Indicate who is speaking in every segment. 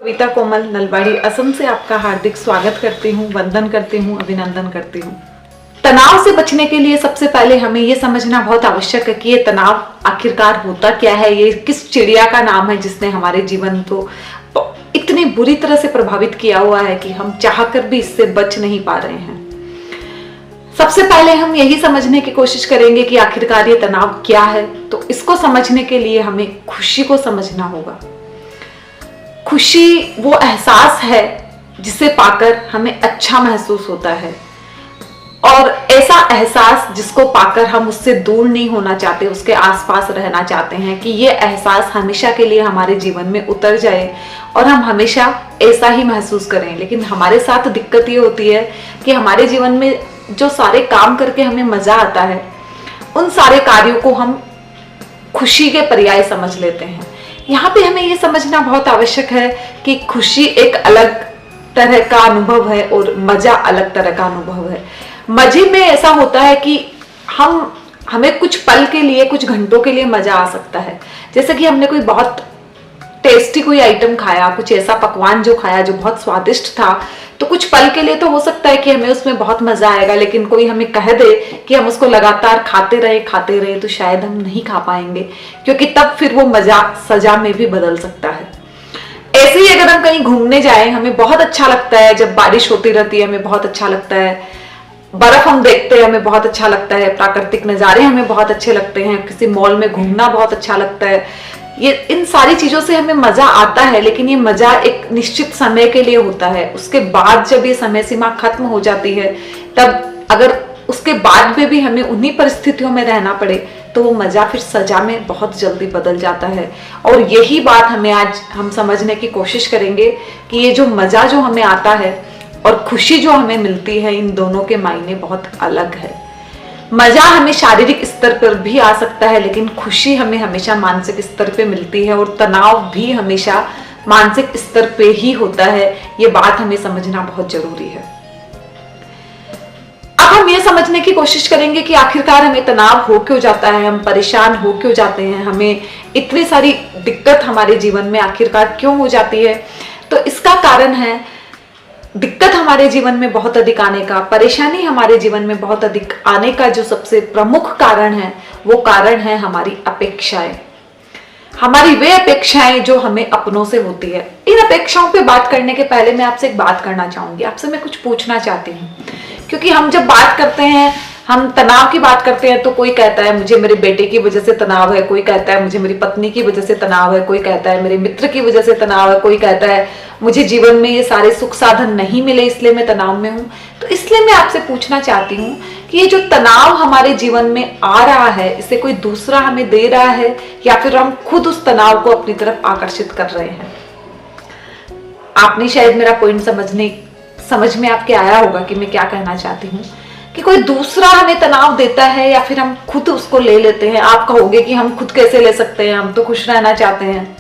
Speaker 1: कविता कोमल नलवाड़ी असम से आपका हार्दिक स्वागत करती हूँ, वंदन करती हूँ, अभिनंदन करती हूँ। तनाव से बचने के लिए सबसे पहले हमें ये समझना बहुत आवश्यक है कि ये तनाव आखिरकार होता क्या है, ये किस चिड़िया का नाम है जिसने हमारे जीवन को इतनी बुरी तरह से प्रभावित किया हुआ है कि हम चाहकर भी इससे बच नहीं पा रहे हैं। सबसे पहले हम यही समझने की कोशिश करेंगे कि आखिरकार ये तनाव क्या है। तो इसको समझने के लिए हमें खुशी को समझना होगा। खुशी वो एहसास है जिसे पाकर हमें अच्छा महसूस होता है, और ऐसा एहसास जिसको पाकर हम उससे दूर नहीं होना चाहते, उसके आसपास रहना चाहते हैं कि ये एहसास हमेशा के लिए हमारे जीवन में उतर जाए और हम हमेशा ऐसा ही महसूस करें। लेकिन हमारे साथ दिक्कत ये होती है कि हमारे जीवन में जो सारे काम करके हमें मजा आता है, उन सारे कार्यों को हम खुशी के पर्याय समझ लेते हैं। यहाँ पे हमें ये समझना बहुत आवश्यक है कि खुशी एक अलग तरह का अनुभव है और मजा अलग तरह का अनुभव है। मजे में ऐसा होता है कि हमें कुछ पल के लिए, कुछ घंटों के लिए मजा आ सकता है। जैसे कि हमने कोई बहुत टेस्टी कोई आइटम खाया, कुछ ऐसा पकवान जो खाया जो बहुत स्वादिष्ट था, तो कुछ पल के लिए तो हो सकता है कि हमें उसमें बहुत मजा आएगा। लेकिन कोई हमें कह दे कि हम उसको लगातार खाते रहे तो शायद हम नहीं खा पाएंगे, क्योंकि तब फिर वो मजा सजा में भी बदल सकता है। ऐसे ही अगर हम कहीं घूमने जाएं, हमें बहुत अच्छा लगता है, जब बारिश होती रहती है हमें बहुत अच्छा लगता है, बर्फ हम देखते हैं हमें बहुत अच्छा लगता है, प्राकृतिक नजारे हमें बहुत अच्छे लगते हैं, किसी मॉल में घूमना बहुत अच्छा लगता है, ये इन सारी चीजों से हमें मजा आता है। लेकिन ये मजा एक निश्चित समय के लिए होता है। उसके बाद जब ये समय सीमा खत्म हो जाती है, तब अगर उसके बाद में भी हमें उन्हीं परिस्थितियों में रहना पड़े तो वो मजा फिर सजा में बहुत जल्दी बदल जाता है। और यही बात हमें आज हम समझने की कोशिश करेंगे कि ये जो मजा जो हमें आता है और खुशी जो हमें मिलती है, इन दोनों के मायने बहुत अलग है। मजा हमें शारीरिक स्तर पर भी आ सकता है, लेकिन खुशी हमें हमेशा मानसिक स्तर पे मिलती है, और तनाव भी हमेशा मानसिक स्तर पे ही होता है। ये बात हमें समझना बहुत जरूरी है। अब हम ये समझने की कोशिश करेंगे कि आखिरकार हमें तनाव हो क्यों जाता है, हम परेशान हो क्यों जाते हैं, हमें इतनी सारी दिक्कत हमारे जीवन में आखिरकार क्यों हो जाती है। तो इसका कारण है दिक्कत हमारे जीवन में बहुत अधिक आने का, परेशानी हमारे जीवन में बहुत अधिक आने का जो सबसे प्रमुख कारण है, वो कारण है हमारी अपेक्षाएं। हमारी वे अपेक्षाएं जो हमें अपनों से होती है। इन अपेक्षाओं पे बात करने के पहले मैं आपसे एक बात करना चाहूंगी, आपसे मैं कुछ पूछना चाहती हूँ। क्योंकि हम जब बात करते हैं, हम तनाव की बात करते हैं, तो कोई कहता है मुझे मेरे बेटे की वजह से तनाव है, कोई कहता है मुझे मेरी पत्नी की वजह से तनाव है, कोई कहता है मेरे मित्र की वजह से तनाव है, कोई कहता है मुझे जीवन में ये सारे सुख साधन नहीं मिले इसलिए मैं तनाव में हूं। तो इसलिए मैं आपसे पूछना चाहती हूँ कि ये जो तनाव हमारे जीवन में आ रहा है, इसे कोई दूसरा हमें दे रहा है या फिर हम खुद उस तनाव को अपनी तरफ आकर्षित कर रहे हैं। आपने शायद मेरा पॉइंट समझ में आपके आया होगा कि मैं क्या कहना चाहती हूँ, कि कोई दूसरा हमें तनाव देता है या फिर हम खुद उसको ले लेते हैं। आप कहोगे कि हम खुद कैसे ले सकते हैं, हम तो खुश रहना चाहते हैं,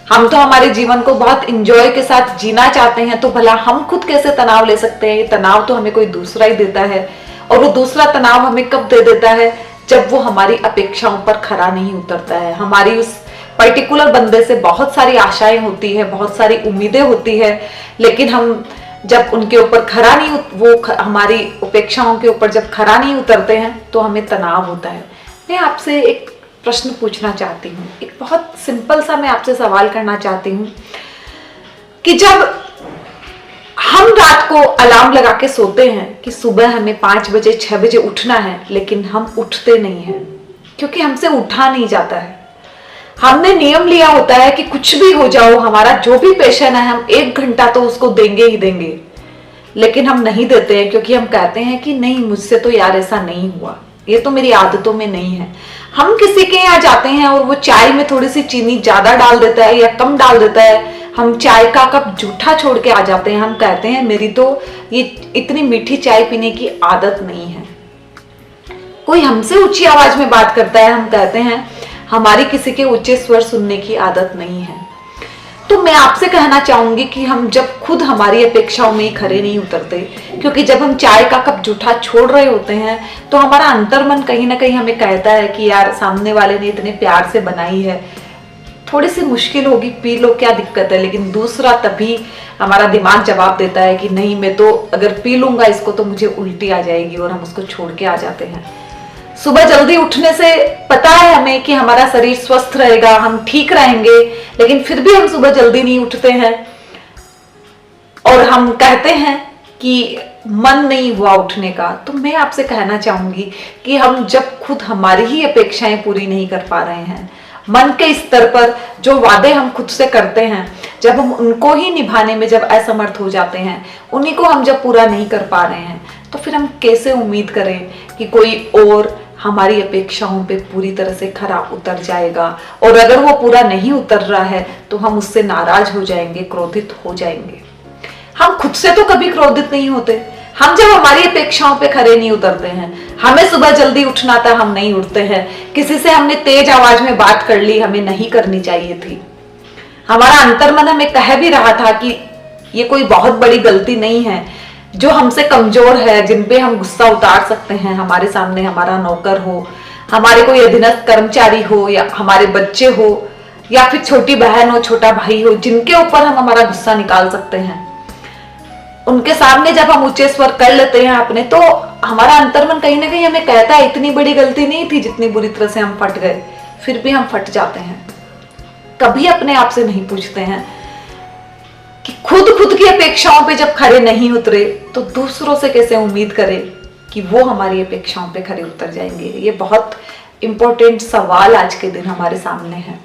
Speaker 1: हम तो हमारे जीवन को बहुत इंजॉय के साथ जीना चाहते हैं, तो भला हम खुद कैसे तनाव ले सकते हैं। ये तनाव तो हमें कोई दूसरा ही देता है, और वो दूसरा तनाव हमें कब दे देता है, जब वो हमारी अपेक्षाओं पर खरा नहीं उतरता है। हमारी उस पर्टिकुलर बंदे से बहुत सारी आशाएं होती है, बहुत सारी उम्मीदें होती है, लेकिन हम जब उनके ऊपर खरा नहीं, वो हमारी अपेक्षाओं के ऊपर जब खरा नहीं उतरते हैं, तो हमें तनाव होता है। मैं आपसे एक प्रश्न पूछना चाहती हूँ, एक बहुत सिंपल सा मैं आपसे सवाल करना चाहती हूँ कि जब हम रात को अलार्म लगा के सोते हैं कि सुबह हमें 5 बजे 6 बजे उठना है, लेकिन हम उठते नहीं हैं क्योंकि हमसे उठा नहीं जाता है। हमने नियम लिया होता है कि कुछ भी हो जाओ, हमारा जो भी पैशन है हम 1 घंटा तो उसको देंगे ही देंगे, लेकिन हम नहीं देते हैं क्योंकि हम कहते हैं कि नहीं, मुझसे तो यार ऐसा नहीं हुआ, ये तो मेरी आदतों में नहीं है। हम किसी के यहाँ जाते हैं और वो चाय में थोड़ी सी चीनी ज्यादा डाल देता है या कम डाल देता है, हम चाय का कप जूठा छोड़ के आ जाते हैं। हम कहते हैं मेरी तो ये इतनी मीठी चाय पीने की आदत नहीं है। कोई हमसे ऊंची आवाज में बात करता है, हम कहते हैं हमारी किसी के ऊंचे स्वर सुनने की आदत नहीं है। तो मैं आपसे कहना चाहूंगी कि हम जब खुद हमारी अपेक्षाओं में ही खरे नहीं उतरते, क्योंकि जब हम चाय का कप जूठा छोड़ रहे होते हैं तो हमारा अंतर्मन कहीं ना कहीं हमें कहता है कि यार सामने वाले ने इतने प्यार से बनाई है, थोड़ी सी मुश्किल होगी, पी लो क्या दिक्कत है, लेकिन दूसरा तभी हमारा दिमाग जवाब देता है कि नहीं, मैं तो अगर पी लूंगा इसको तो मुझे उल्टी आ जाएगी, और हम उसको छोड़ के आ जाते हैं। सुबह जल्दी उठने से पता है हमें कि हमारा शरीर स्वस्थ रहेगा, हम ठीक रहेंगे, लेकिन फिर भी हम सुबह जल्दी नहीं उठते हैं और हम कहते हैं कि मन नहीं हुआ उठने का। तो मैं आपसे कहना चाहूंगी कि हम जब खुद हमारी ही अपेक्षाएं पूरी नहीं कर पा रहे हैं, मन के स्तर पर जो वादे हम खुद से करते हैं, जब हम उनको ही निभाने में जब असमर्थ हो जाते हैं, उन्हीं को हम जब पूरा नहीं कर पा रहे हैं, तो फिर हम कैसे उम्मीद करें कि कोई और हमारी अपेक्षाओं पे पूरी तरह से खरा उतर जाएगा। और अगर वो पूरा नहीं उतर रहा है तो हम उससे नाराज हो जाएंगे, क्रोधित हो जाएंगे। हम खुद से तो कभी क्रोधित नहीं होते, हम जब हमारी अपेक्षाओं पे खरे नहीं उतरते हैं। हमें सुबह जल्दी उठना था, हम नहीं उठते हैं। किसी से हमने तेज आवाज में बात कर ली, हमें नहीं करनी चाहिए थी। हमारा अंतर्मन हमें कह भी रहा था कि ये कोई बहुत बड़ी गलती नहीं है, जो हमसे कमजोर है, जिन पे हम गुस्सा उतार सकते हैं, हमारे सामने हमारा नौकर हो, हमारे कोई अधीनस्थ कर्मचारी हो, या हमारे बच्चे हो, या फिर छोटी बहन हो, छोटा भाई हो, जिनके ऊपर हम हमारा गुस्सा निकाल सकते हैं, उनके सामने जब हम ऊंचे स्वर कर लेते हैं अपने, तो हमारा अंतर्मन कहीं ना कहीं हमें कहता है इतनी बड़ी गलती नहीं थी जितनी बुरी तरह से हम फट गए। फिर भी हम फट जाते हैं। कभी अपने आप से नहीं पूछते हैं कि खुद की अपेक्षाओं पे जब खरे नहीं उतरे तो दूसरों से कैसे उम्मीद करें कि वो हमारी अपेक्षाओं पे खरे उतर जाएंगे। ये बहुत इंपॉर्टेंट सवाल आज के दिन हमारे सामने है,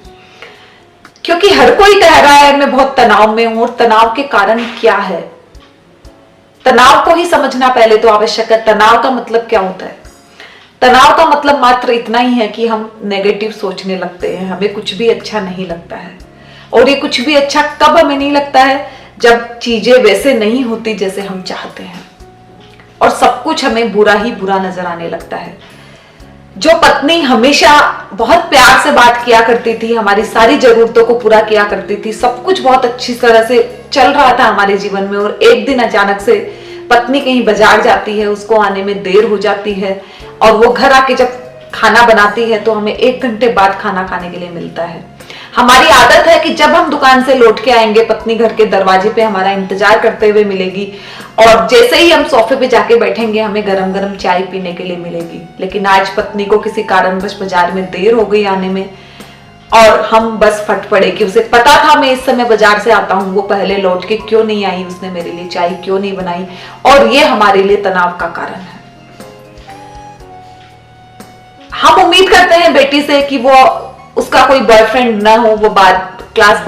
Speaker 1: क्योंकि हर कोई कह रहा है मैं बहुत तनाव में हूं। और तनाव के कारण क्या है, तनाव को ही समझना पहले तो आवश्यक है। तनाव का मतलब क्या होता है? तनाव का मतलब मात्र इतना ही है कि हम नेगेटिव सोचने लगते हैं, हमें कुछ भी अच्छा नहीं लगता है। और ये कुछ भी अच्छा कब हमें नहीं लगता है? जब चीजें वैसे नहीं होती जैसे हम चाहते हैं, और सब कुछ हमें बुरा ही बुरा नजर आने लगता है। जो पत्नी हमेशा बहुत प्यार से बात किया करती थी, हमारी सारी जरूरतों को पूरा किया करती थी, सब कुछ बहुत अच्छी तरह से चल रहा था हमारे जीवन में, और एक दिन अचानक से पत्नी कहीं बाजार जाती है, उसको आने में देर हो जाती है, और वो घर आके जब खाना बनाती है तो हमें 1 घंटे बाद खाना खाने के लिए मिलता है। हमारी आदत है कि जब हम दुकान से लौट के आएंगे, पत्नी घर के दरवाजे पे हमारा इंतजार करते हुए मिलेगी, और जैसे ही हम सोफे पे जाके बैठेंगे हमें गरम गरम चाय पीने के लिए मिलेगी। लेकिन आज पत्नी को किसी कारणवश बाजार में देर हो गई आने में, और हम बस फट पड़े कि उसे पता था मैं इस समय बाजार से आता हूँ, वो पहले लौट के क्यों नहीं आई, उसने मेरे लिए चाय क्यों नहीं बनाई, और ये हमारे लिए तनाव का कारण है। हम उम्मीद करते हैं बेटी से कि वो उसका कोई बॉयफ्रेंड ना हो, वो क्लास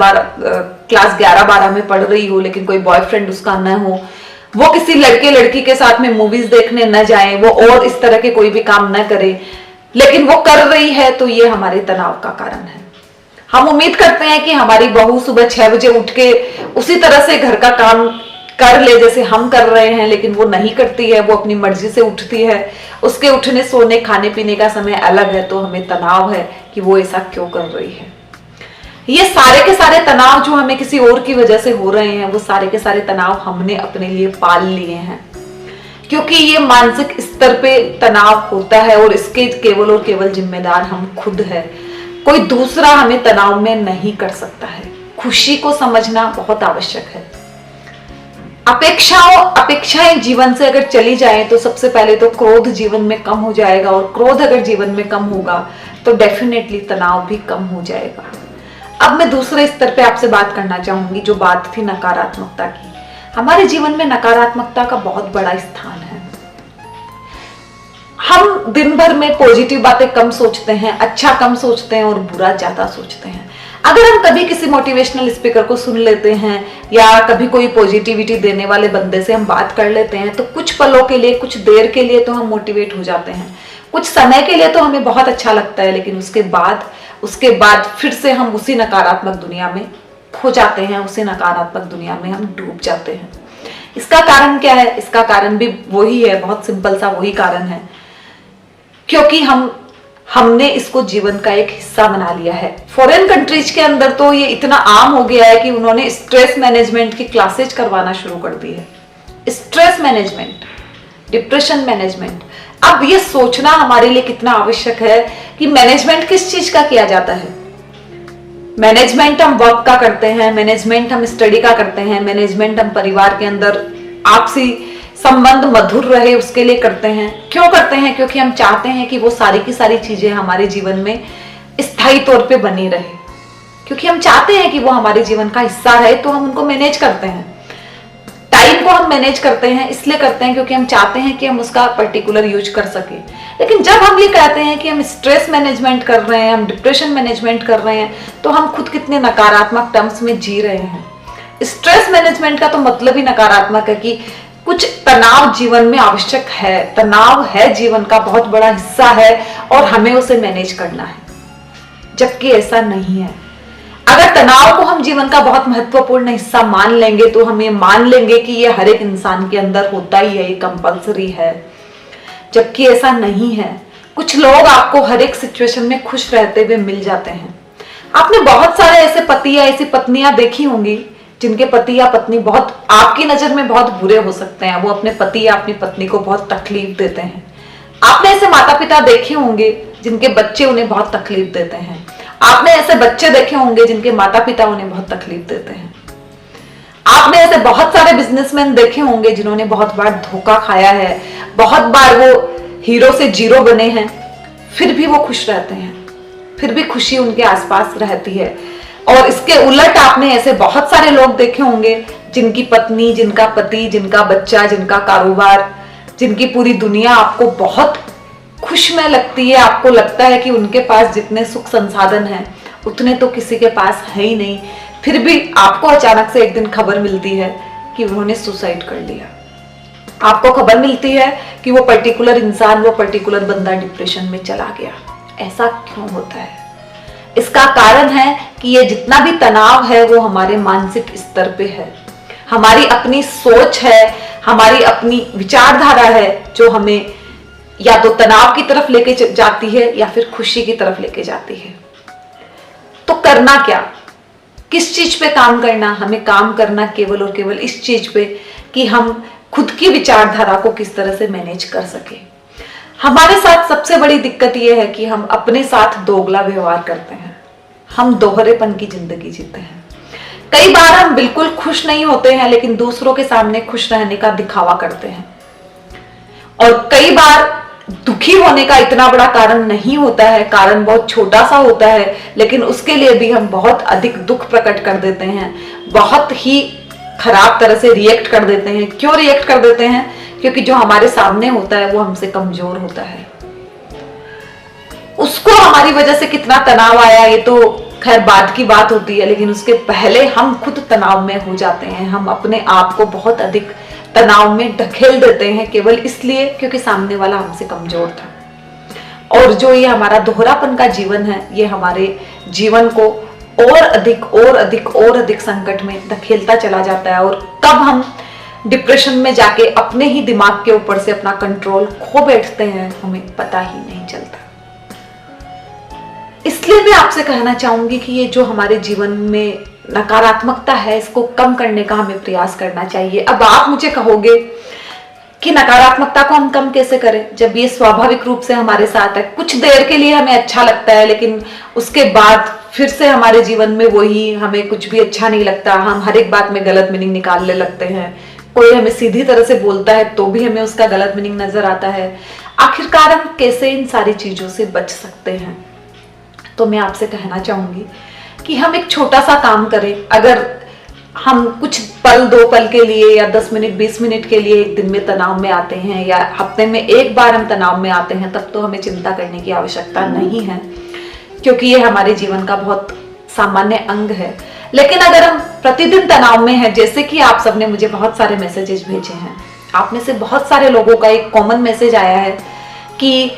Speaker 1: 11-12 में पढ़ रही हो, लेकिन कोई बॉयफ्रेंड उसका न हो, वो किसी लड़के लड़की के साथ में मूवीज देखने न जाए, वो और इस तरह के कोई भी काम न करे, लेकिन वो कर रही है, तो ये हमारे तनाव का कारण है। हम उम्मीद करते हैं कि हमारी बहू सुबह 6 बजे उठ के उसी तरह से घर का काम कर ले जैसे हम कर रहे हैं, लेकिन वो नहीं करती है, वो अपनी मर्जी से उठती है। उसके उठने, सोने, खाने पीने का समय अलग है, तो हमें तनाव है कि वो ऐसा क्यों कर रही है। ये सारे के सारे तनाव जो हमें किसी और की वजह से हो रहे हैं, वो सारे के सारे तनाव हमने अपने लिए पाल लिए हैं, क्योंकि ये मानसिक स्तर पे तनाव होता है, और इसके केवल और केवल जिम्मेदार हम खुद है। कोई दूसरा हमें तनाव में नहीं कर सकता है। खुशी को समझना बहुत आवश्यक है। अपेक्षाएं जीवन से अगर चली जाएं तो सबसे पहले तो क्रोध जीवन में कम हो जाएगा, और क्रोध अगर जीवन में कम होगा तो डेफिनेटली तनाव भी कम हो जाएगा। अब मैं दूसरे स्तर पे आपसे बात करना चाहूंगी, जो बात थी नकारात्मकता की। हमारे जीवन में नकारात्मकता का बहुत बड़ा स्थान है। हम दिन भर में पॉजिटिव बातें कम सोचते हैं, अच्छा कम सोचते हैं, और बुरा ज्यादा सोचते हैं। अगर हम कभी किसी मोटिवेशनल स्पीकर को सुन लेते हैं, या कभी कोई पॉजिटिविटी देने वाले बंदे से हम बात कर लेते हैं, तो कुछ पलों के लिए, कुछ देर के लिए तो हम मोटिवेट हो जाते हैं, कुछ समय के लिए तो हमें बहुत अच्छा लगता है, लेकिन उसके बाद फिर से हम उसी नकारात्मक दुनिया में खो जाते हैं, उसी नकारात्मक दुनिया में हम डूब जाते हैं। इसका कारण क्या है? इसका कारण भी वही है, बहुत सिंपल सा वही कारण है, क्योंकि हमने इसको जीवन का एक हिस्सा बना लिया है। फॉरेन कंट्रीज के अंदर तो ये इतना आम हो गया है कि उन्होंने स्ट्रेस मैनेजमेंट की क्लासेज करवाना शुरू कर दी है। Stress management, depression management. अब ये सोचना हमारे लिए कितना आवश्यक है कि मैनेजमेंट किस चीज का किया जाता है। मैनेजमेंट हम वर्क का करते हैं, मैनेजमेंट हम स्टडी का करते हैं, मैनेजमेंट हम परिवार के अंदर आपसी संबंध मधुर रहे उसके लिए करते हैं। क्यों करते हैं? क्योंकि हम चाहते हैं कि वो सारी की सारी चीजें हमारे जीवन में स्थायी तौर पे बनी रहे, क्योंकि हम चाहते हैं कि वो हमारे जीवन का हिस्सा रहे, तो हम उनको मैनेज करते हैं। टाइम को हम मैनेज करते हैं, इसलिए करते हैं क्योंकि हम चाहते हैं कि हम उसका पर्टिकुलर यूज कर सके। लेकिन जब हम ये कहते हैं कि हम स्ट्रेस मैनेजमेंट कर रहे हैं, हम डिप्रेशन मैनेजमेंट कर रहे हैं, तो हम खुद कितने नकारात्मक टर्म्स में जी रहे हैं। स्ट्रेस मैनेजमेंट का तो मतलब ही नकारात्मक है कि कुछ तनाव जीवन में आवश्यक है, तनाव है जीवन का बहुत बड़ा हिस्सा है और हमें उसे मैनेज करना है, जबकि ऐसा नहीं है। अगर तनाव को हम जीवन का बहुत महत्वपूर्ण हिस्सा मान लेंगे तो हम ये मान लेंगे कि ये हर एक इंसान के अंदर होता ही है, ये कंपल्सरी है, जबकि ऐसा नहीं है। कुछ लोग आपको हर एक सिचुएशन में खुश रहते हुए मिल जाते हैं। आपने बहुत सारे ऐसे पति या ऐसी पत्नियां देखी होंगी जिनके पति या पत्नी बहुत आपकी नजर में बहुत बुरे हो सकते हैं, वो अपने पति या अपनी पत्नी को बहुत तकलीफ देते हैं। आपने ऐसे माता पिता देखे होंगे जिनके बच्चे उन्हें बहुत तकलीफ देते हैं। आपने ऐसे बच्चे देखे होंगे जिनके माता पिता उन्हें बहुत तकलीफ देते हैं। आपने ऐसे बहुत सारे बिजनेसमैन देखे होंगे जिन्होंने बहुत बार धोखा खाया है, बहुत बार वो हीरो से जीरो बने हैं, फिर भी वो खुश रहते हैं, फिर भी खुशी उनके आसपास रहती है। और इसके उलट आपने ऐसे बहुत सारे लोग देखे होंगे जिनकी पत्नी, जिनका पति, जिनका बच्चा, जिनका कारोबार, जिनकी पूरी दुनिया आपको बहुत खुश में लगती है। आपको लगता है कि उनके पास जितने सुख संसाधन हैं उतने तो किसी के पास है ही नहीं, फिर भी आपको अचानक से एक दिन खबर मिलती है कि उन्होंने सुसाइड कर लिया। आपको खबर मिलती है कि वो पर्टिकुलर इंसान, वो पर्टिकुलर बंदा डिप्रेशन में चला गया। ऐसा क्यों होता है? इसका कारण है कि ये जितना भी तनाव है वो हमारे मानसिक स्तर पे है, हमारी अपनी सोच है, हमारी अपनी विचारधारा है जो हमें या तो तनाव की तरफ लेके जाती है या फिर खुशी की तरफ लेके जाती है। तो करना क्या? किस चीज पे काम करना? हमें काम करना केवल और केवल इस चीज पे कि हम खुद की विचारधारा को किस तरह से मैनेज कर सके। हमारे साथ सबसे बड़ी दिक्कत यह है कि हम अपने साथ दोगला व्यवहार करते हैं, हम दोहरेपन की जिंदगी जीते हैं। कई बार हम बिल्कुल खुश नहीं होते हैं लेकिन दूसरों के सामने खुश रहने का दिखावा करते हैं, और कई बार दुखी होने का इतना बड़ा कारण नहीं होता है, कारण बहुत छोटा सा होता है, लेकिन उसके लिए भी हम बहुत अधिक दुख प्रकट कर देते हैं, बहुत ही खराब तरह से रिएक्ट कर देते हैं। क्यों रिएक्ट कर देते हैं? क्योंकि जो हमारे सामने होता है वो हमसे कमजोर होता है। उसको हमारी वजह से कितना तनाव आया ये तो खैर बाद की बात होती है, लेकिन उसके पहले हम खुद तनाव में हो जाते हैं। हम अपने आप को बहुत अधिक तनाव में ढकेल देते हैं केवल इसलिए क्योंकि सामने वाला हमसे कमजोर था। और जो ये हमारा दोहरापन का जीवन है ये हमारे जीवन को और अधिक संकट में धकेलता चला जाता है, और तब हम डिप्रेशन में जाके अपने ही दिमाग के ऊपर से अपना कंट्रोल खो बैठते हैं, हमें पता ही नहीं चलता। इसलिए मैं आपसे कहना चाहूंगी कि ये जो हमारे जीवन में नकारात्मकता है इसको कम करने का हमें प्रयास करना चाहिए। अब आप मुझे कहोगे कि नकारात्मकता को हम कम कैसे करें जब ये स्वाभाविक रूप से हमारे साथ है। कुछ देर के लिए हमें अच्छा लगता है लेकिन उसके बाद फिर से हमारे जीवन में वही, हमें कुछ भी अच्छा नहीं लगता, हम हर एक बात में गलत मीनिंग निकालने लगते हैं। कोई हमें सीधी तरह से बोलता है तो भी हमें उसका गलत मीनिंग नजर आता है। आखिरकार हम कैसे इन सारी चीजों से बच सकते हैं? तो मैं आपसे कहना चाहूंगी कि हम एक छोटा सा काम करें। अगर हम कुछ पल, 2 पल के लिए या 10 मिनट 20 मिनट के लिए एक दिन में तनाव में आते हैं या हफ्ते में एक बार हम तनाव में आते हैं, तब तो हमें चिंता करने की आवश्यकता नहीं है, क्योंकि ये हमारे जीवन का बहुत सामान्य अंग है। लेकिन अगर हम प्रतिदिन तनाव में हैं, जैसे कि आप सबने मुझे बहुत सारे मैसेजेस भेजे हैं, आप में से बहुत सारे लोगों का एक कॉमन मैसेज आया है कि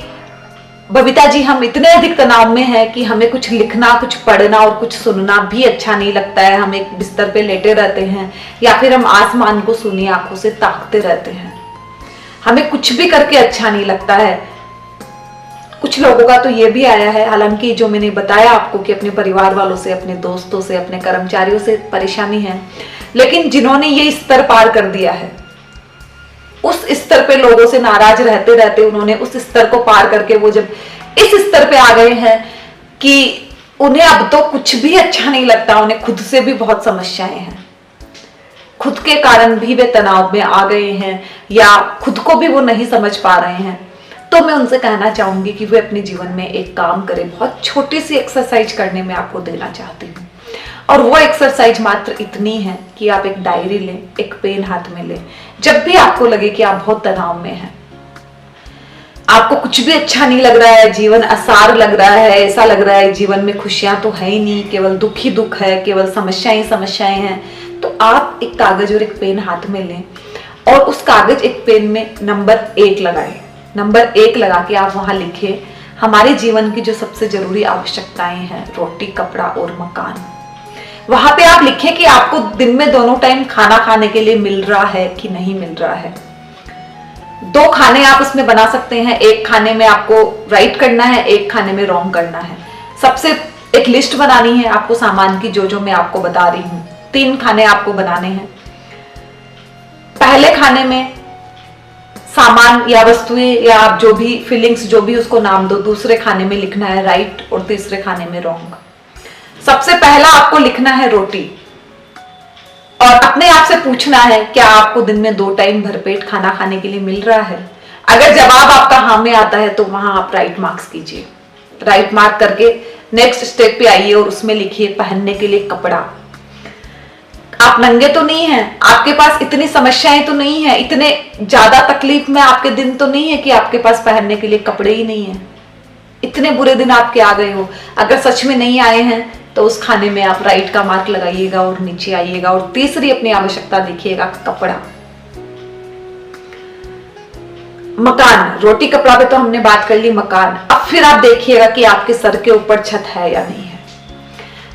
Speaker 1: बबीता जी हम इतने अधिक तनाव में हैं कि हमें कुछ लिखना, कुछ पढ़ना और कुछ सुनना भी अच्छा नहीं लगता है। हम एक बिस्तर पे लेटे रहते हैं या फिर हम आसमान को सूनी आंखों से ताकते रहते हैं, हमें कुछ भी करके अच्छा नहीं लगता है। कुछ लोगों का तो ये भी आया है, हालांकि जो मैंने बताया आपको कि अपने परिवार वालों से, अपने दोस्तों से, अपने कर्मचारियों से परेशानी है, लेकिन जिन्होंने ये स्तर पार कर दिया है, उस स्तर पे लोगों से नाराज रहते रहते उन्होंने उस स्तर को पार करके वो जब इस स्तर पे आ गए हैं कि उन्हें अब तो कुछ भी अच्छा नहीं लगता, उन्हें खुद से भी बहुत समस्याएं हैं, खुद के कारण भी वे तनाव में आ गए हैं या खुद को भी वो नहीं समझ पा रहे हैं। तो मैं उनसे कहना चाहूंगी कि वे अपने जीवन में एक काम करें। बहुत छोटी सी एक्सरसाइज करने में आपको देना चाहती हूँ, और वो एक्सरसाइज मात्र इतनी है कि आप एक डायरी लें, एक पेन हाथ में लें। जब भी आपको लगे कि आप बहुत तनाव में हैं, आपको कुछ भी अच्छा नहीं लग रहा है, जीवन असार लग रहा है, ऐसा लग रहा है जीवन में खुशियां तो है ही नहीं, केवल दुख ही दुख है, केवल समस्याएं समस्याएं हैं, तो आप एक कागज और एक पेन हाथ में लें और उस कागज एक पेन में नंबर 1 लगाएं। नंबर 1 लगा के आप वहां लिखें, हमारे जीवन की जो सबसे जरूरी आवश्यकताएं हैं, रोटी, कपड़ा और मकान। वहां पे आप लिखें कि आपको दिन में दोनों टाइम खाना खाने के लिए मिल रहा है कि नहीं मिल रहा है। 2 खाने आप उसमें बना सकते हैं, एक खाने में आपको राइट करना है, एक खाने में रॉन्ग करना है। सबसे एक लिस्ट बनानी है आपको सामान की, जो मैं आपको बता रही हूं। 3 खाने आपको बनाने हैं। पहले खाने में सामान या वस्तुएं या आप जो भी फीलिंग्स जो भी उसको नाम दो, दूसरे खाने में लिखना है राइट और तीसरे खाने में रॉन्ग। सबसे पहला आपको लिखना है रोटी, और अपने आप से पूछना है क्या आपको दिन में 2 टाइम भरपेट खाना खाने के लिए मिल रहा है। अगर जवाब आपका हाँ में आता है तो वहां आप राइट मार्क्स कीजिए। राइट मार्क करके नेक्स्ट स्टेप पे आइए और उसमें लिखिए पहनने के लिए कपड़ा। आप नंगे तो नहीं हैं, आपके पास इतनी समस्याएं तो नहीं है, इतने ज्यादा तकलीफ में आपके दिन तो नहीं है कि आपके पास पहनने के लिए कपड़े ही नहीं है। इतने बुरे दिन आपके आ गए हो, अगर सच में नहीं आए हैं तो उस खाने में आप राइट का मार्क लगाइएगा और नीचे आइएगा और तीसरी अपनी आवश्यकता देखिएगा, कपड़ा। मकान, रोटी कपड़ा पे तो हमने बात कर ली, मकान। अब फिर आप देखिएगा कि आपके सर के ऊपर छत है या नहीं है।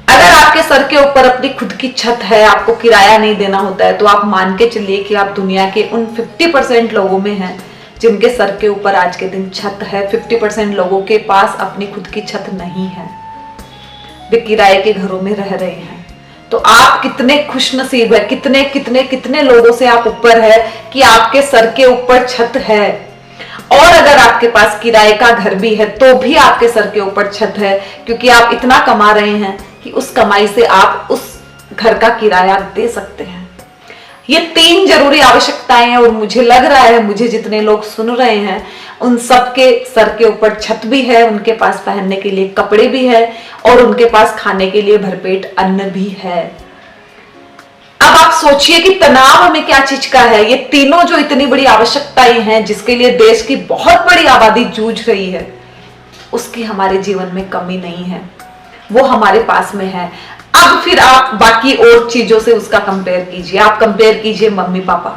Speaker 1: अगर आपके सर के ऊपर अपनी खुद की छत है, आपको किराया नहीं देना होता है, तो आप मान के चलिए कि आप दुनिया के उन 50% लोगों में हैं जिनके सर के ऊपर आज के दिन छत है। 50% लोगों के पास अपनी खुद की छत नहीं है, वे किराए के घरों में रह रहे हैं। तो आप कितने खुशनसीब है, कितने कितने कितने लोगों से आप ऊपर है कि आपके सर के ऊपर छत है। और अगर आपके पास किराए का घर भी है तो भी आपके सर के ऊपर छत है, क्योंकि आप इतना कमा रहे हैं कि उस कमाई से आप उस घर का किराया दे सकते हैं। ये 3 जरूरी आवश्यकताएं हैं, और मुझे लग रहा है, मुझे जितने लोग सुन रहे हैं उन सबके सर के ऊपर छत भी है, उनके पास पहनने के लिए कपड़े भी है और उनके पास खाने के लिए भरपेट अन्न भी है। अब आप सोचिए कि तनाव हमें क्या चीज का है। ये तीनों जो इतनी बड़ी आवश्यकताएं हैं जिसके लिए देश की बहुत बड़ी आबादी जूझ रही है, उसकी हमारे जीवन में कमी नहीं है, वो हमारे पास में है। अब फिर आप बाकी और चीजों से उसका कंपेयर कीजिए। आप कंपेयर कीजिए मम्मी पापा,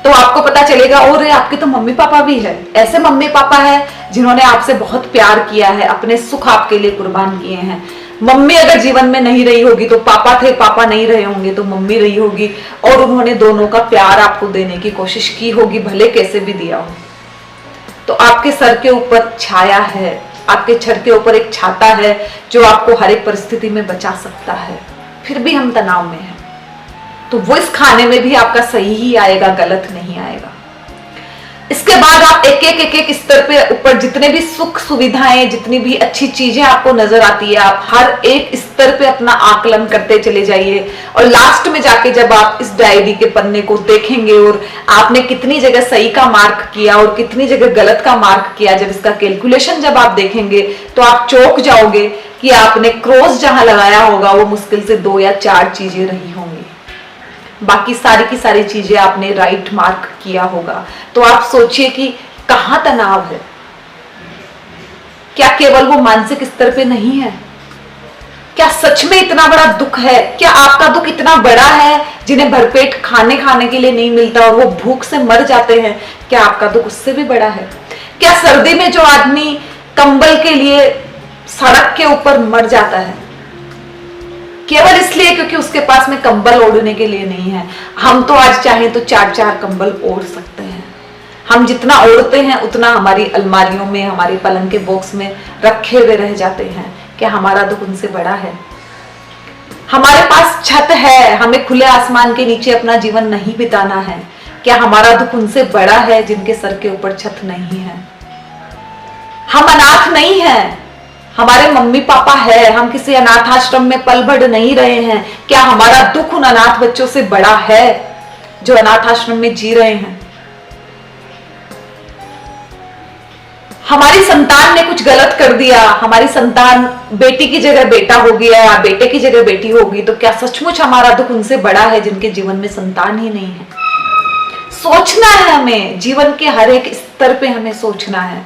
Speaker 1: तो आपको पता चलेगा और आपके तो मम्मी पापा भी है। ऐसे मम्मी पापा है जिन्होंने आपसे बहुत प्यार किया है, अपने सुख आपके लिए कुर्बान किए हैं। मम्मी अगर जीवन में नहीं रही होगी तो पापा थे, पापा नहीं रहे होंगे तो मम्मी रही होगी, और उन्होंने दोनों का प्यार आपको देने की कोशिश की होगी, भले कैसे भी दिया हो। तो आपके सर के ऊपर छाया है, आपके छत के ऊपर एक छाता है जो आपको हर एक परिस्थिति में बचा सकता है। फिर भी हम तनाव में हैं, तो वो इस खाने में भी आपका सही ही आएगा, गलत नहीं आएगा। इसके बाद आप एक एक स्तर पे ऊपर जितने भी सुख सुविधाएं, जितनी भी अच्छी चीजें आपको नजर आती है, आप हर एक स्तर पे अपना आकलन करते चले जाइए। और लास्ट में जाके जब आप इस डायरी के पन्ने को देखेंगे और आपने कितनी जगह सही का मार्क किया और कितनी जगह गलत का मार्क किया, जब इसका कैलकुलेशन जब आप देखेंगे तो आप चौंक जाओगे कि आपने क्रॉस जहां लगाया होगा वो मुश्किल से 2 या 4 चीजें रही होंगी, बाकी सारी की सारी चीजें आपने राइट मार्क किया होगा। तो आप सोचिए कि कहां तनाव है। क्या केवल वो मानसिक स्तर पे नहीं है? क्या सच में इतना बड़ा दुख है? क्या आपका दुख इतना बड़ा है जिन्हें भरपेट खाने के लिए नहीं मिलता और वो भूख से मर जाते हैं? क्या आपका दुख उससे भी बड़ा है? क्या सर्दी में जो आदमी कंबल के लिए सड़क के ऊपर मर जाता है केवल इसलिए क्योंकि उसके पास में कंबल ओढ़ने के लिए नहीं है? हम तो आज चाहें तो 4-4 कंबल ओढ़ सकते हैं। हम जितना ओढ़ते हैं उतना हमारी अलमारियों में, हमारे पलंग के बॉक्स में रखे हुए रह जाते हैं। क्या हमारा दुख उनसे बड़ा है? हमारे पास छत है, हमें खुले आसमान के नीचे अपना जीवन नहीं बिताना है। क्या हमारा दुख उनसे बड़ा है जिनके सर के ऊपर छत नहीं है? हम अनाथ नहीं हैं, हमारे मम्मी पापा है, हम किसी अनाथ आश्रम में पल भर नहीं रहे हैं, क्या हमारा दुख उन अनाथ बच्चों से बड़ा है जो अनाथ आश्रम में जी रहे हैं? हमारी संतान ने कुछ गलत कर दिया, हमारी संतान बेटी की जगह बेटा हो गया या बेटे की जगह बेटी होगी, तो क्या सचमुच हमारा दुख उनसे बड़ा है जिनके जीवन में संतान ही नहीं है? सोचना है हमें, जीवन के हर एक स्तर पे हमें सोचना है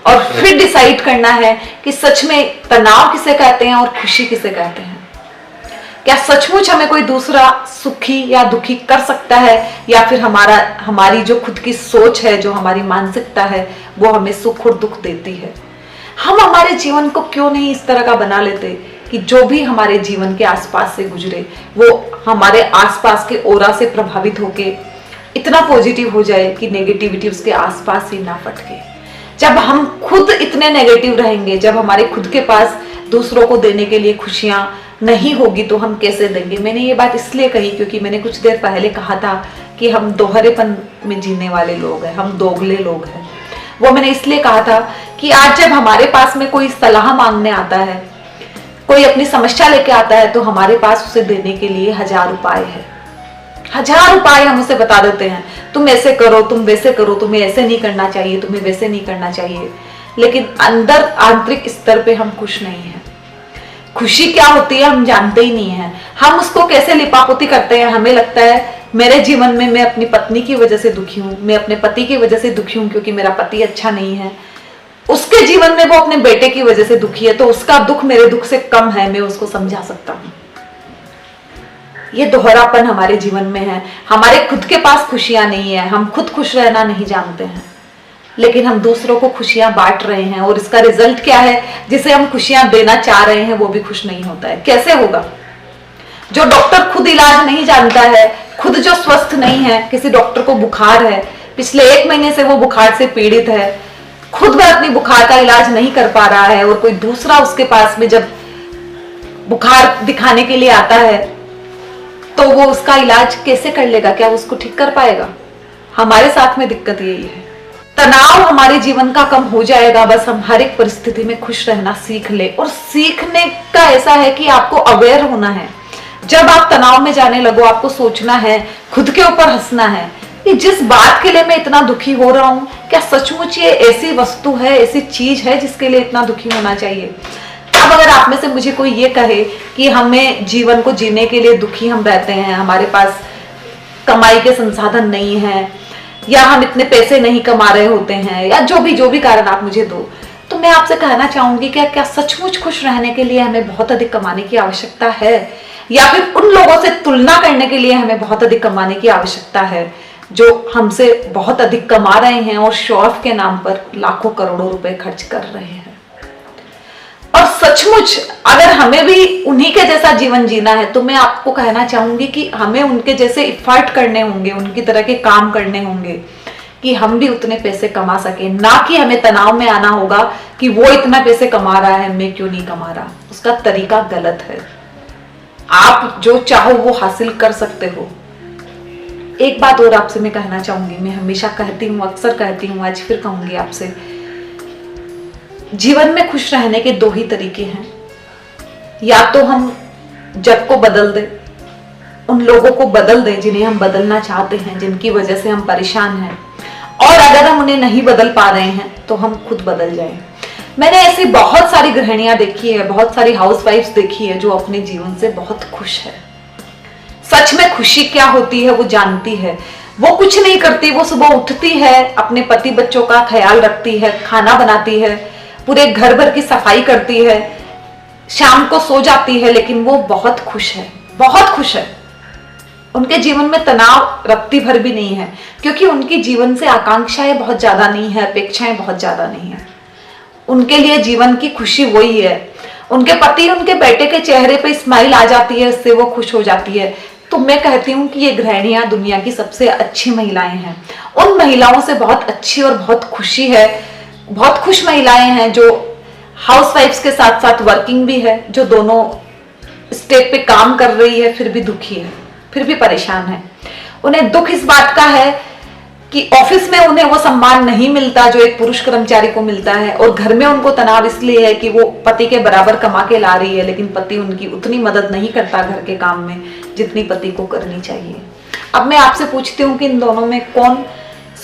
Speaker 1: और फिर डिसाइड करना है कि सच में तनाव किसे कहते हैं और खुशी किसे कहते हैं। क्या सचमुच हमें कोई दूसरा सुखी या दुखी कर सकता है, या फिर हमारी जो खुद की सोच है, जो हमारी मानसिकता है, वो हमें सुख और दुख देती है? हम हमारे जीवन को क्यों नहीं इस तरह का बना लेते कि जो भी हमारे जीवन के आसपास से गुजरे वो हमारे आसपास के ओरा से प्रभावित होके इतना पॉजिटिव हो जाए कि नेगेटिविटी उसके आसपास ही ना फटके। जब हम खुद इतने नेगेटिव रहेंगे, जब हमारे खुद के पास दूसरों को देने के लिए खुशियां नहीं होगी, तो हम कैसे देंगे? मैंने ये बात इसलिए कही क्योंकि मैंने कुछ देर पहले कहा था कि हम दोहरेपन में जीने वाले लोग हैं, हम दोगले लोग हैं। वो मैंने इसलिए कहा था कि आज जब हमारे पास में कोई सलाह मांगने आता है, कोई अपनी समस्या लेके आता है, तो हमारे पास उसे देने के लिए 1000 उपाय है। 1000 उपाय हम उसे बता देते हैं, तुम ऐसे करो, तुम वैसे करो, तुम्हें ऐसे नहीं करना चाहिए, तुम्हें वैसे नहीं करना चाहिए, लेकिन अंदर आंतरिक स्तर पे हम खुश नहीं हैं। खुशी क्या होती है हम जानते ही नहीं है। हम उसको कैसे लिपापोती करते हैं, हमें लगता है मेरे जीवन में मैं अपनी पत्नी की वजह से दुखी हूँ, मैं अपने पति की वजह से दुखी हूँ क्योंकि मेरा पति अच्छा नहीं है। उसके जीवन में वो अपने बेटे की वजह से दुखी है, तो उसका दुख मेरे दुख से कम है, मैं उसको समझा सकता हूँ। ये दोहरापन हमारे जीवन में है। हमारे खुद के पास खुशियां नहीं है, हम खुद खुश रहना नहीं जानते हैं, लेकिन हम दूसरों को खुशियां बांट रहे हैं और इसका रिजल्ट क्या है? जिसे हम खुशियां देना चाह रहे हैं वो भी खुश नहीं होता है। कैसे होगा? जो डॉक्टर खुद इलाज नहीं जानता है, खुद जो स्वस्थ नहीं है, किसी डॉक्टर को बुखार है, पिछले 1 महीने से वो बुखार से पीड़ित है, खुद वह अपनी बुखार का इलाज नहीं कर पा रहा है और कोई दूसरा उसके पास में जब बुखार दिखाने के लिए आता है तो वो उसका इलाज कैसे कर लेगा? क्या उसको ठीक कर पाएगा? हमारे साथ में दिक्कत यही है। तनाव हमारे जीवन का कम हो जाएगा, बस हम हर एक परिस्थिति में खुश रहना सीख ले। और सीखने का ऐसा है कि आपको अवेयर होना है। जब आप तनाव में जाने लगो, आपको सोचना है, खुद के ऊपर हंसना है कि जिस बात के लिए मैं इतना दुखी हो रहा हूँ, क्या सचमुच ये ऐसी वस्तु है, ऐसी चीज है जिसके लिए इतना दुखी होना चाहिए? अब अगर आप में से मुझे कोई ये कहे कि हमें जीवन को जीने के लिए दुखी हम रहते हैं, हमारे पास कमाई के संसाधन नहीं है, या हम इतने पैसे नहीं कमा रहे होते हैं, या जो भी कारण आप मुझे दो, तो मैं आपसे कहना चाहूंगी क्या सचमुच खुश रहने के लिए हमें बहुत अधिक कमाने की आवश्यकता है, या फिर उन लोगों से तुलना करने के लिए हमें बहुत अधिक कमाने की आवश्यकता है जो हमसे बहुत अधिक कमा रहे हैं और शो ऑफ के नाम पर लाखों करोड़ों रुपए खर्च कर रहे हैं? और सचमुच अगर हमें भी उन्हीं के जैसा जीवन जीना है, तो मैं आपको कहना चाहूंगी कि हमें उनके जैसे इफर्ट करने होंगे, उनकी तरह के काम करने होंगे कि हम भी उतने पैसे कमा सके। ना कि हमें तनाव में आना होगा कि वो इतना पैसे कमा रहा है, मैं क्यों नहीं कमा रहा। उसका तरीका गलत है। आप जो चाहो वो हासिल कर सकते हो। एक बात और आपसे मैं कहना चाहूंगी, मैं हमेशा कहती हूँ, अक्सर कहती हूँ, आज फिर कहूंगी आपसे, जीवन में खुश रहने के 2 ही तरीके हैं। या तो हम जग को बदल दें, उन लोगों को बदल दें जिन्हें हम बदलना चाहते हैं, जिनकी वजह से हम परेशान हैं, और अगर हम उन्हें नहीं बदल पा रहे हैं तो हम खुद बदल जाएं। मैंने ऐसी बहुत सारी गृहिणियां देखी है, बहुत सारी हाउसवाइफ्स देखी है जो अपने जीवन से बहुत खुश है। सच में खुशी क्या होती है वो जानती है। वो कुछ नहीं करती, वो सुबह उठती है, अपने पति बच्चों का ख्याल रखती है, खाना बनाती है, पूरे घर भर की सफाई करती है, शाम को सो जाती है, लेकिन वो बहुत खुश है, बहुत खुश है। उनके जीवन में तनाव रत्ती भर भी नहीं है, क्योंकि उनकी जीवन से आकांक्षाएं बहुत ज्यादा नहीं है, अपेक्षाएं बहुत ज्यादा नहीं है। उनके लिए जीवन की खुशी वही है। उनके पति, उनके बेटे के चेहरे पे स्माइल आ जाती है, इससे वो खुश हो जाती है। तो मैं कहती हूँ कि ये गृहिणियां दुनिया की सबसे अच्छी महिलाएं हैं। उन महिलाओं से बहुत अच्छी और बहुत खुशी है, बहुत खुश महिलाएं हैं जो हाउसवाइफ्स के साथ साथ वर्किंग भी है, जो दोनों स्टेट पे काम कर रही है, फिर भी दुखी है, फिर भी परेशान है। उन्हें दुख इस बात का है कि ऑफिस में उन्हें वो सम्मान नहीं मिलता जो एक पुरुष कर्मचारी को मिलता है, और घर में उनको तनाव इसलिए है कि वो पति के बराबर कमा के ला रही है, लेकिन पति उनकी उतनी मदद नहीं करता घर के काम में जितनी पति को करनी चाहिए। अब मैं आपसे पूछती हूँ कि इन दोनों में कौन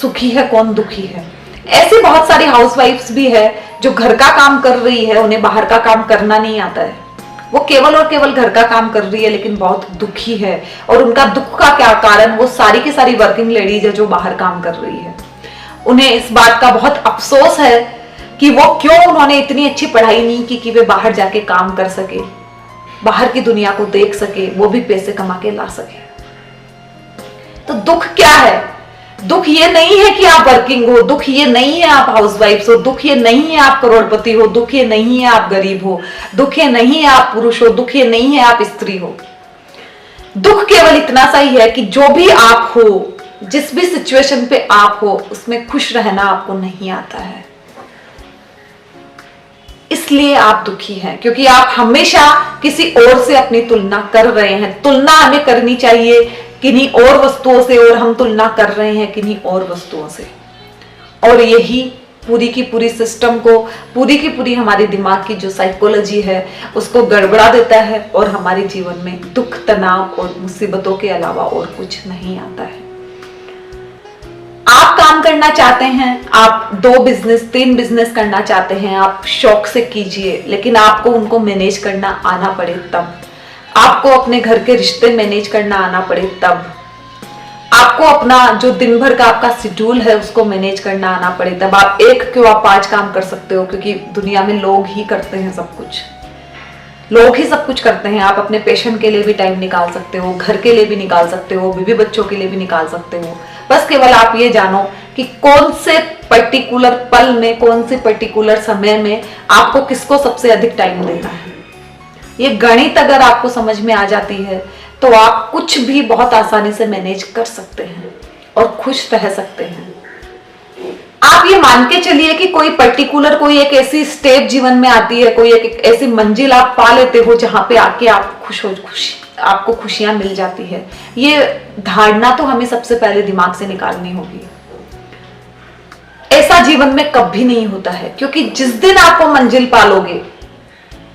Speaker 1: सुखी है, कौन दुखी है? ऐसी बहुत सारी हाउसवाइफ्स भी है जो घर का काम कर रही है, उन्हें बाहर का काम करना नहीं आता है, वो केवल और केवल घर का काम कर रही है, लेकिन बहुत दुखी है। और उनका दुख का क्या कारण? वो सारी की सारी वर्किंग लेडीज है जो बाहर काम कर रही है। उन्हें इस बात का बहुत अफसोस है कि वो क्यों उन्होंने इतनी अच्छी पढ़ाई नहीं की कि वे बाहर जाके काम कर सके, बाहर की दुनिया को देख सके, वो भी पैसे कमा के ला सके। तो दुख क्या है? दुख ये नहीं है कि आप वर्किंग हो, दुख ये नहीं है आप हाउसवाइफ हो, दुख ये नहीं है आप करोड़पति हो, दुख ये नहीं है आप गरीब हो, दुख ये नहीं है आप पुरुष हो, दुख ये नहीं है आप स्त्री हो। दुख केवल इतना सा ही है कि जो भी आप हो, जिस भी सिचुएशन पे आप हो, उसमें खुश रहना आपको नहीं आता है, इसलिए आप दुखी हैं, क्योंकि आप हमेशा किसी और से अपनी तुलना कर रहे हैं। तुलना हमें करनी चाहिए किन्हीं और वस्तुओं से, और हम तुलना कर रहे हैं किन्हीं और वस्तुओं से, और यही पूरी की पूरी सिस्टम को, पूरी की पूरी हमारे दिमाग की जो साइकोलॉजी है उसको गड़बड़ा देता है, और हमारे जीवन में दुख, तनाव और मुसीबतों के अलावा और कुछ नहीं आता है। आप काम करना चाहते हैं, आप 2 बिजनेस 3 बिजनेस करना चाहते हैं, आप शौक से कीजिए, लेकिन आपको उनको मैनेज करना आना पड़े तब। आपको अपने घर के रिश्ते मैनेज करना आना पड़े तब। आपको अपना जो दिन भर का आपका शेड्यूल है उसको मैनेज करना आना पड़े तब। आप 1 क्यों, आप 5 काम कर सकते हो, क्योंकि दुनिया में लोग ही करते हैं सब कुछ, लोग ही सब कुछ करते हैं। आप अपने पेशेंट के लिए भी टाइम निकाल सकते हो, घर के लिए भी निकाल सकते हो, बीवी बच्चों के लिए भी निकाल सकते हो। बस केवल आप ये जानो कि कौन से पर्टिकुलर पल में, कौन से पर्टिकुलर समय में आपको किसको सबसे अधिक टाइम देना है। ये गणित अगर आपको समझ में आ जाती है तो आप कुछ भी बहुत आसानी से मैनेज कर सकते हैं और खुश रह सकते हैं। आप ये मान के चलिए कि कोई पर्टिकुलर, कोई एक ऐसी स्टेप जीवन में आती है, कोई एक ऐसी मंजिल आप पा लेते हो जहां पे आके आप आपको खुशियां मिल जाती है। ये धारणा तो हमें सबसे पहले दिमाग से निकालनी होगी। ऐसा जीवन में कभी नहीं होता है, क्योंकि जिस दिन आप वो मंजिल पालोगे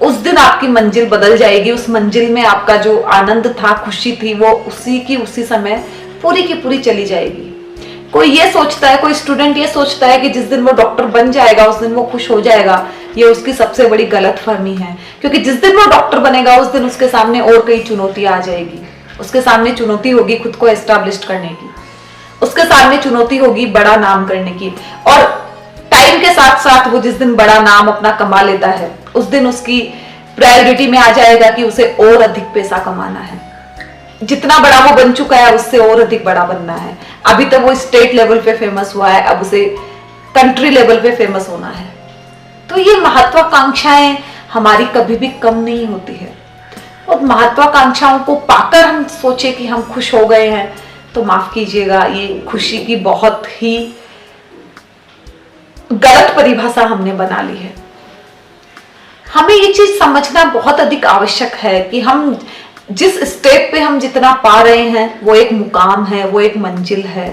Speaker 1: उस दिन आपकी मंजिल बदल जाएगी। उस मंजिल में आपका जो आनंद था, खुशी थी, वो उसी समय पूरी की पूरी चली जाएगी। कोई ये सोचता है, कोई स्टूडेंट ये सोचता है कि जिस दिन वो डॉक्टर बन जाएगा उस दिन वो खुश हो जाएगा। ये उसकी सबसे बड़ी गलतफहमी है, क्योंकि जिस दिन वो डॉक्टर बनेगा उस दिन उसके सामने और कई चुनौतियां आ जाएगी। उसके सामने चुनौती होगी खुद को एस्टैब्लिश करने की, उसके सामने चुनौती होगी बड़ा नाम करने की, और टाइम के साथ साथ वो जिस दिन बड़ा नाम अपना कमा लेता है उस दिन उसकी प्रायोरिटी में आ जाएगा कि उसे और अधिक पैसा कमाना है। जितना बड़ा वो बन चुका है उससे और अधिक बड़ा बनना है। अभी तक वो स्टेट लेवल पे फेमस हुआ है, अब उसे कंट्री लेवल पे फेमस होना है। तो ये महत्वाकांक्षाएं हमारी कभी भी कम नहीं होती है, और महत्वाकांक्षाओं को पाकर हम सोचे कि हम खुश हो गए हैं तो माफ कीजिएगा, ये खुशी की बहुत ही गलत परिभाषा हमने बना ली है। हमें ये चीज समझना बहुत अधिक आवश्यक है कि हम जिस स्टेप पे हम जितना पा रहे हैं वो एक मुकाम है, वो एक मंजिल है,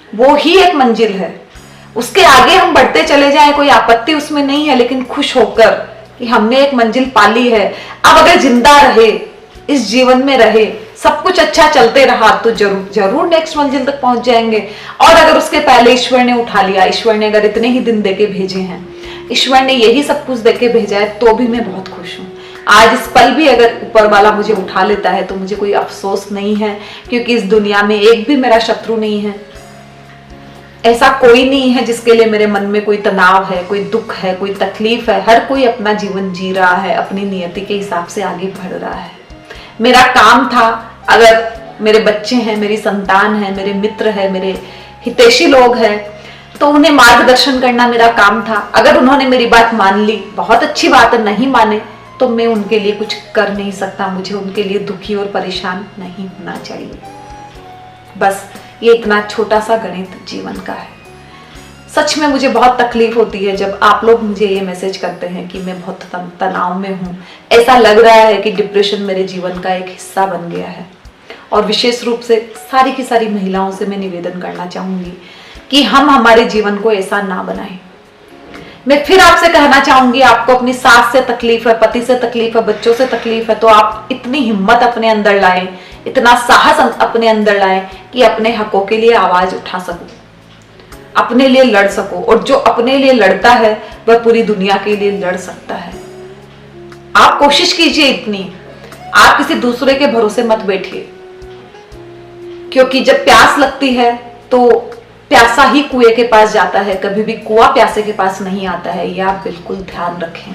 Speaker 1: वो ही एक मंजिल है। उसके आगे हम बढ़ते चले जाएं कोई आपत्ति उसमें नहीं है, लेकिन खुश होकर कि हमने एक मंजिल पाली है। अब अगर जिंदा रहे, इस जीवन में रहे, सब कुछ अच्छा चलते रहा तो जरूर जरूर नेक्स्ट मंजिल तक पहुंच जाएंगे। और अगर उसके पहले ईश्वर ने उठा लिया, ईश्वर ने अगर इतने ही दिन देके भेजे हैं, ईश्वर ने यही सब कुछ देके भेजा है, तो भी मैं बहुत खुश हूं। आज इस पल भी अगर ऊपर वाला मुझे उठा लेता है तो मुझे कोई अफसोस नहीं है, क्योंकि इस दुनिया में एक भी मेरा शत्रु नहीं है। ऐसा कोई नहीं है जिसके लिए मेरे मन में कोई तनाव है, कोई दुख है, कोई तकलीफ है। हर कोई अपना जीवन जी रहा है, अपनी नियति के हिसाब से आगे बढ़ रहा है। मेरा काम था, अगर मेरे बच्चे हैं, मेरी संतान है, मेरे मित्र है, मेरे हितैषी लोग हैं, तो उन्हें मार्गदर्शन करना मेरा काम था। अगर उन्होंने मेरी बात मान ली, बहुत अच्छी बात है, नहीं माने तो मैं उनके लिए कुछ कर नहीं सकता। मुझे उनके लिए दुखी और परेशान नहीं होना चाहिए। बस ये इतना छोटा सा गणित जीवन का है। सच में मुझे बहुत तकलीफ होती है जब आप लोग मुझे ये मैसेज करते हैं कि मैं बहुत तनाव में हूँ, ऐसा लग रहा है कि डिप्रेशन मेरे जीवन का एक हिस्सा बन गया है। और विशेष रूप से सारी की सारी महिलाओं से मैं निवेदन करना चाहूंगी कि हम हमारे जीवन को ऐसा ना बनाएं। मैं फिर आपसे कहना चाहूंगी, आपको अपनी सास से तकलीफ है, पति से तकलीफ है, बच्चों से तकलीफ है, तो आप इतनी हिम्मत अपने अंदर लाएं, इतना साहस अपने अंदर लाएं कि अपने हकों के लिए आवाज उठा सको, अपने लिए लड़ सको। और जो अपने लिए लड़ता है वह पूरी दुनिया के लिए लड़ सकता है। आप कोशिश कीजिए इतनी, आप किसी दूसरे के भरोसे मत बैठिए, क्योंकि जब प्यास लगती है तो प्यासा ही कुएं के पास जाता है, कभी भी कुआं प्यासे के पास नहीं आता है। ये आप बिल्कुल ध्यान रखें।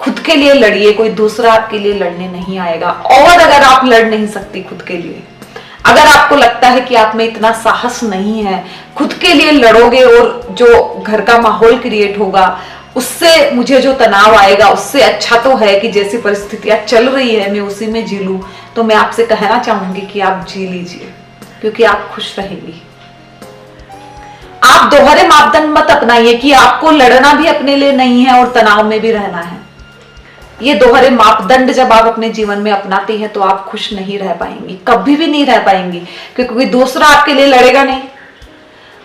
Speaker 1: खुद के लिए लड़िए, कोई दूसरा आपके लिए लड़ने नहीं आएगा। और अगर आप लड़ नहीं सकती खुद के लिए, अगर आपको लगता है कि आप में इतना साहस नहीं है, खुद के लिए लड़ोगे और जो घर का माहौल क्रिएट होगा उससे मुझे जो तनाव आएगा उससे अच्छा तो है कि जैसी परिस्थितियां चल रही है मैं उसी में जी लूं। तो मैं आपसे कहना चाहूंगी कि आप जी लीजिए, क्योंकि आप खुश रहेंगी। आप दोहरे मापदंड मत अपनाइए कि आपको लड़ना भी अपने लिए नहीं है और तनाव में भी रहना है। ये दोहरे मापदंड जब आप अपने जीवन में अपनाती हैं तो आप खुश नहीं रह पाएंगी, कभी भी नहीं रह पाएंगी, क्योंकि कोई दूसरा आपके लिए लड़ेगा नहीं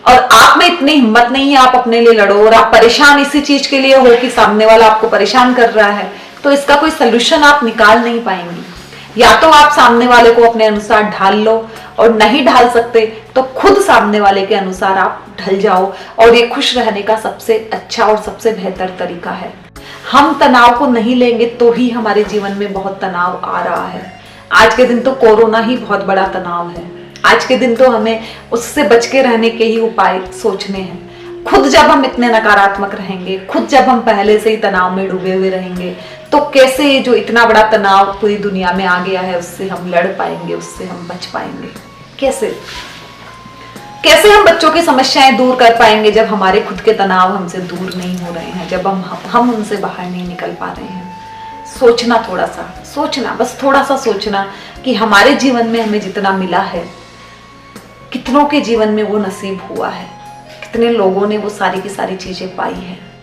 Speaker 1: और आप में इतनी हिम्मत नहीं है आप अपने लिए लड़ो। और आप परेशान इसी चीज के लिए हो कि सामने वाला आपको परेशान कर रहा है, तो इसका कोई सलूशन आप निकाल नहीं पाएंगी। या तो आप सामने वाले को अपने अनुसार ढाल लो, और नहीं ढाल सकते तो खुद सामने वाले के अनुसार आप ढल जाओ। और ये खुश रहने का सबसे अच्छा और सबसे बेहतर तरीका है। हम तनाव को नहीं लेंगे तो ही हमारे जीवन में बहुत तनाव आ रहा है। आज के दिन तो कोरोना ही बहुत बड़ा तनाव है। आज के दिन तो हमें उससे बच के रहने के ही उपाय सोचने हैं। खुद जब हम इतने नकारात्मक रहेंगे, खुद जब हम पहले से ही तनाव में डूबे हुए रहेंगे, तो कैसे जो इतना बड़ा तनाव पूरी दुनिया में आ गया है उससे हम लड़ पाएंगे, उससे हम बच पाएंगे? कैसे हम बच्चों की समस्याएं दूर कर पाएंगे जब हमारे खुद के तनाव हमसे दूर नहीं हो रहे हैं, जब हम उनसे बाहर नहीं निकल पा रहे हैं? सोचना, थोड़ा सा सोचना, बस थोड़ा सा सोचना कि हमारे जीवन में हमें जितना मिला है, कितनों के जीवन में वो नसीब हुआ है, कितने लोगों ने वो सारी की सारी चीजें पाई है।